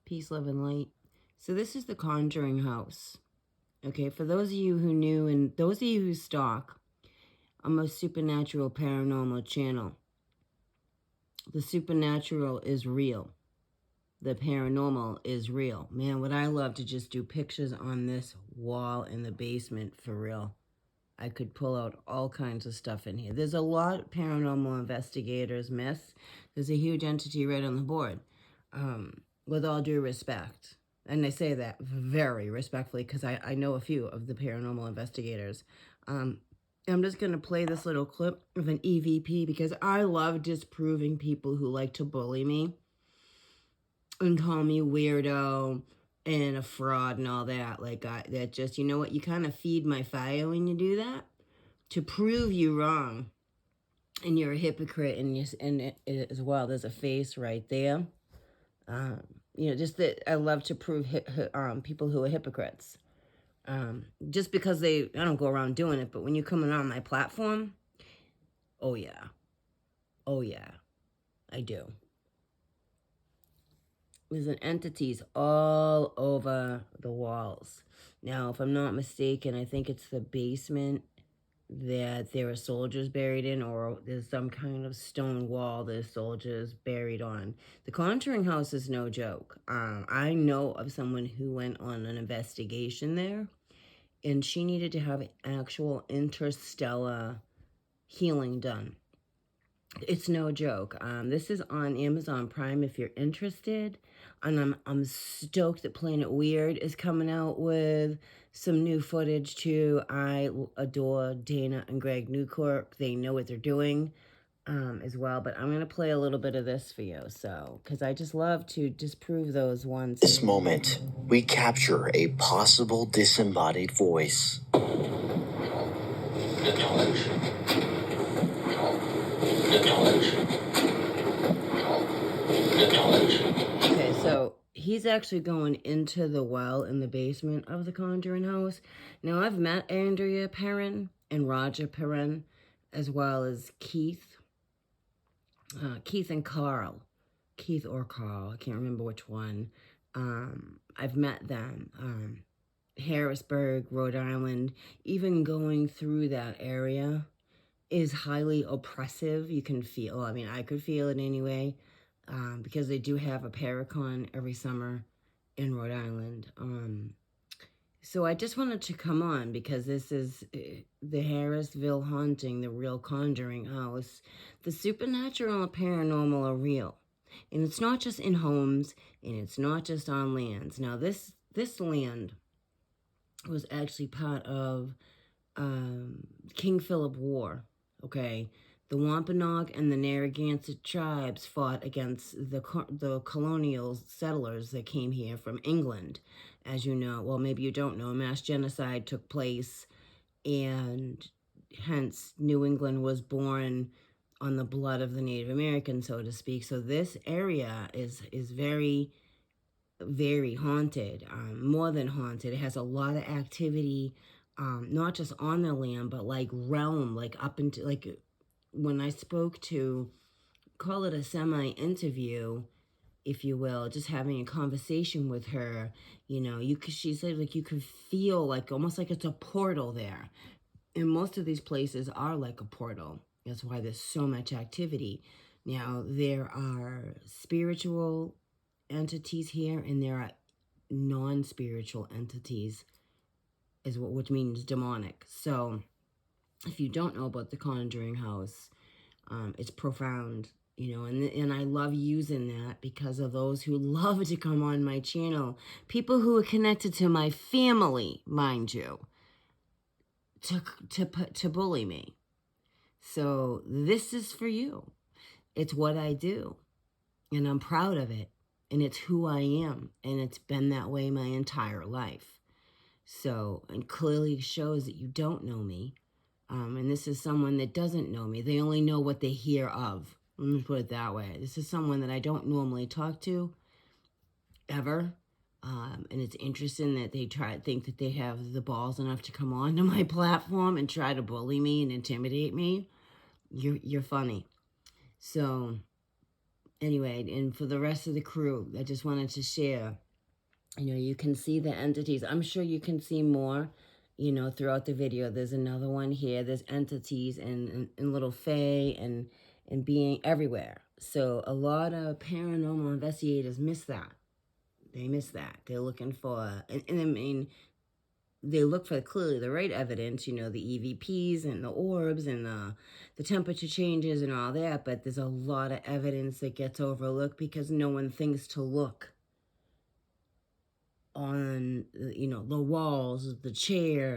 Peace, love, and light. So this is the Conjuring House. Okay, for those of you who knew and those of you who stalk, I'm a supernatural paranormal channel. The supernatural is real. The paranormal is real. Man, would I love to just do pictures on this wall in the basement for real. I could pull out all kinds of stuff in here. There's a lot paranormal investigators miss. There's a huge entity right on the board. With all due respect. And I say that very respectfully because I know a few of the paranormal investigators. I'm just going to play this little clip of an EVP because I love disproving people who like to bully me and call me weirdo and a fraud and all that. Like, that just, you know what? You kind of feed my fire when you do that to prove you wrong. And you're a hypocrite and as well. There's a face right there. You know, just that I love to prove people who are hypocrites. Just because I don't go around doing it, but when you come on my platform, oh yeah, I do. There's entities all over the walls. Now, if I'm not mistaken, I think it's the basement that there are soldiers buried in, or there's some kind of stone wall there's soldiers buried on. The Conjuring House is no joke. I know of someone who went on an investigation there, and she needed to have actual interstellar healing done. It's no joke. This is on Amazon Prime if you're interested. And I'm stoked that Planet Weird is coming out with some new footage too. I adore Dana and Greg Newkirk. They know what they're doing as well. But I'm going to play a little bit of this for you. So, because I just love to disprove those ones. This moment, we capture a possible disembodied voice. Okay, so he's actually going into the well in the basement of the Conjuring House. Now, I've met Andrea Perrin and Roger Perrin, as well as Keith and Carl. Keith or Carl, I can't remember which one. I've met them. Harrisburg, Rhode Island, even going through that area is highly oppressive. You can feel, I mean, I could feel it anyway, because they do have a Paracon every summer in Rhode Island. So I just wanted to come on because this is the Harrisville haunting, the real Conjuring House. The supernatural and paranormal are real. And it's not just in homes, and it's not just on lands. Now, this land was actually part of King Philip War, okay? The Wampanoag and the Narragansett tribes fought against the colonial settlers that came here from England. As you know, well, maybe you don't know, a mass genocide took place, and hence New England was born on the blood of the Native Americans, so to speak. So this area is very, very haunted, more than haunted. It has a lot of activity, not just on the land, but like realm, like up into, like when I spoke to, call it a semi-interview, if you will, just having a conversation with her, you know, she said like you could feel like almost like it's a portal there. And most of these places are like a portal. That's why there's so much activity. Now, there are spiritual entities here, and there are non-spiritual entities, which means demonic. So, if you don't know about the Conjuring House, it's profound, you know, and I love using that because of those who love to come on my channel, people who are connected to my family, mind you, to bully me. So this is for you. It's what I do, and I'm proud of it, and it's who I am, and it's been that way my entire life. So, and clearly shows that you don't know me. And this is someone that doesn't know me. They only know what they hear of. Let me put it that way. This is someone that I don't normally talk to, ever. And it's interesting that they think that they have the balls enough to come onto my platform and try to bully me and intimidate me. You're funny. So, anyway, and for the rest of the crew, I just wanted to share, you can see the entities. I'm sure you can see more, throughout the video. There's another one here. There's entities and little fae and being everywhere. So a lot of paranormal investigators miss that. They miss that. They're looking for, and I mean, they look for clearly the right evidence, the EVPs and the orbs and the temperature changes and all that, but there's a lot of evidence that gets overlooked because no one thinks to look on, the walls, the chair,